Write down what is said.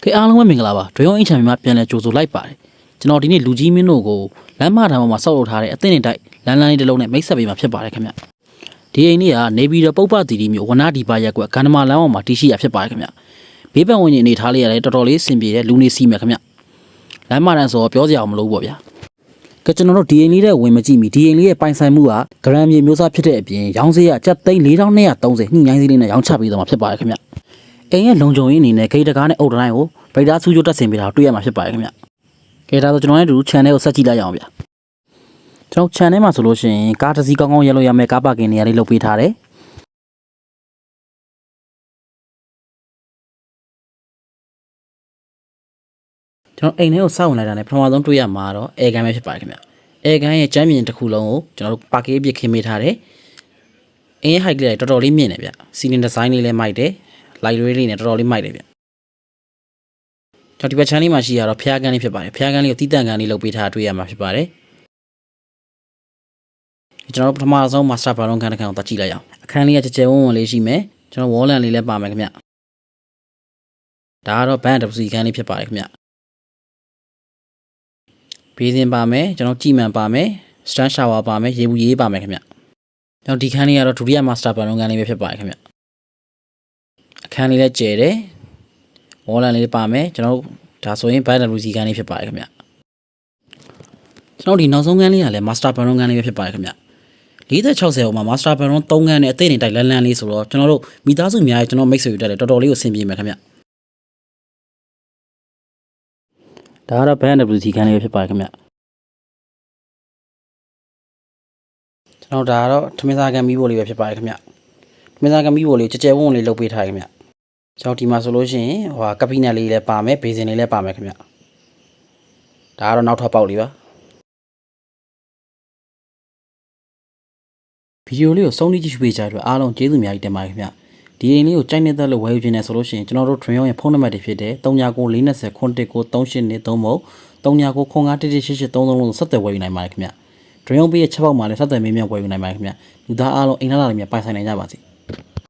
ကဲအားလုံးပဲမင်္ဂလာပါဒွေရောအင်ချန်မြန်မာပြန်လဲကြိုဆိုလိုက်ပါတယ်ကျွန်တော်ဒီနေ့လူကြီးမင်းတို့ကိုလမ်းမထမ်းပေါ်မှာစောက်လုပ်ထားတဲ့အသင်းနေတိုက်လမ်းလေးတစ်လုံးနဲ့မိတ်ဆက်ပေးမှာဖြစ်ပါတယ်ခင်ဗျဒီအိမ်လေးကနေပြည်တော်ပုပ္ပတီတီမျိုးဝနာဒီပါရက်ကွက်ကန္နမာလမ်းပေါ်မှာတည်ရှိရဖြစ်ပါတယ်ခင်ဗျဘေးပန်ဝန်းကျင်အနေထားလေးရတယ်တော်တော်လေးအဆင်ပြေတဲ့လူနေစီမယ်ခင်ဗျလမ်းမထမ်းဆိုတော့ပြောစရာမလိုဘူးပေါ့ဗျာကဲကျွန်တော်တို့ဒီအိမ်လေးတဲ့ဝင်မကြည့်မီဒီအိမ်လေးရဲ့ပိုင်ဆိုင်မှုကဂရမ်မြေမျိုးစားဖြစ်တဲ့အပြင်ရောင်းစည်းကကျပ်သိန်း4230ညှိနှိုင်းစည်းလေးနဲ့ရောင်းချပေးတော့မှာဖြစ်ပါတယ်ခင်ဗျအိမ်ရဲ့လုံခြုံရေးအနေနဲ့ဂိတ်တကားနဲ့အုတ်တိုင်းကိုဗိဒါဆူချိုတက်ဆင်ပေးတာတွေ့ရမှာဖြစ်ပါတယ်ခင်ဗျ။ကဲဒါဆိုကျွန်တော်တို့ channel ကိုဆက်ကြည့်လိုက်ရအောင်ဗျ။ကျွန်တော် channel မှာဆိုလို့ရှိရင်ကားတစ်စီးကောင်းကောင်းရလို့ရမယ်ကားပါကင်နေရာလေးလုပ်ပေးထားတယ်။ကျွန်တော်အိမ်ထဲကိုစောင့်ဝင်လိုက်တာနဲ့ပထမဆုံးတွေ့ရမှာတော့အဲကန်ပဲဖြစ်ပါတယ်ခင်ဗျ။အဲကန်ရဲ့ကျမ်းပြင်တစ်ခုလုံးကိုကျွန်တော်တို့ပါကေးပစ်ခင်းပေးထားတယ်။အင်းရဲ့ height လေးတော်တော်လေးမြင့်တယ်ဗျ။ ceiling design လေးလည်းမိုက်တယ်။ light ray လေးနဲ့တော်တော်လေးမိုက်တယ်ဗျ။ကျွန်တော်ဒီဘက်ချမ်းလေးမှာရှိရတော့ဖျားကန်းလေးဖြစ်ပါတယ်ဖျားကန်းလေးကိုတီးတန့်ကန်းလေးလုပ်ပေးထားတွေ့ရမှာဖြစ်ပါတယ်ကျွန်တော်တို့ပထမဆုံး master bedroom ခန်းတစ်ခန်းကိုတက်ကြည့်လိုက်အောင်အခန်းလေးကကြဲကြဲဝန်းဝန်းလေးရှိမယ်ကျွန်တော် wall lamp လေးလည်းပါမယ်ခင်ဗျဒါကတော့ band တစ်စီခန်းလေးဖြစ်ပါတယ်ခင်ဗျဘေးစင်ပါမယ်ကျွန်တော်ကြည်မှန်ပါမယ် stand shower ပါမယ်ရေဘူးရေးပါမယ်ခင်ဗျကျွန်တော်ဒီခန်းလေးကတော့ဒုတိယ master bedroom ခန်းလေးပဲဖြစ်ပါတယ်ခင်ဗျအခန်းလေးလည်းကျယ်တယ်wall lamp လေးပါမယ်ကျွန်တော်ဒါဆိုရင် band တစ်စီခန်းလေးဖြစ်ပါတယ်ခင်ဗျကျွန်တော်ဒီနောက်ဆုံးခန်းလေးကလည်း master bedroom ခန်းလေးပဲဖြစ်ပါတယ်ခင်ဗျ40-60မှာ master bedroom 3ခန်းနဲ့အသေးနေတိုက်လန်းလန်းလေးဆိုတော့ကျွန်တော်တို့မိသားစုများရဲ့ကျွန်တော်မိတ်ဆွေတွေတက်တယ်တော်တော်လေးကိုအဆင်ပြေမယ်ခင်ဗျဒါကတော့ band WC ခန်းလေးပဲဖြစ်ပါတယ်ခင်ဗျကျွန်တော်ဒါကတော့ထမင်းစားကန်မီးဖိုးလေးပဲဖြစ်ပါတယ်ခင်ဗျထမင်းစားကန်မီးဖိုးလေးကြဲကြဲဝန်းဝန်းလေးလုပ်ပေးထားခင်ဗျကျွန်တော်ဒီမှာဆိုလို့ရှိရင်ဟိုကပီနက်လေးလည်းပါမယ်ဘေးစင်လေးလည်းပါမယ်ခင်ဗျဒါကတော့နောက်ထပ်ပေါက်လေးပါဗီဒီယိုလေးကိုစုံးကြည့်ပေးကြတဲ့အတွက်အားလုံးကျေးဇူးအများကြီးတင်ပါတယ်ခင်ဗျဒီအိမ်လေးကိုကြိုက်နေတဲ့လို့ဝယ်ယူခြင်းနဲ့ဆိုလို့ရှိရင်ကျွန်တော်တို့ Train ရဲ့ဖုန်းနံပါတ်တွေဖြစ်တဲ့3994203938 3မို့3995118833လုံးဆက်သွယ်ဝယ်ယူနိုင်ပါတယ်ခင်ဗျ Train ပေးရဲ့ချက်ပေါက်မှာလည်းဆက်သွယ်မေးမြန်းဝယ်ယူနိုင်ပါတယ်ခင်ဗျလူသားအားလုံးအိမ်သားလာတွေများပိုင်ဆိုင်နိုင်ကြပါစေ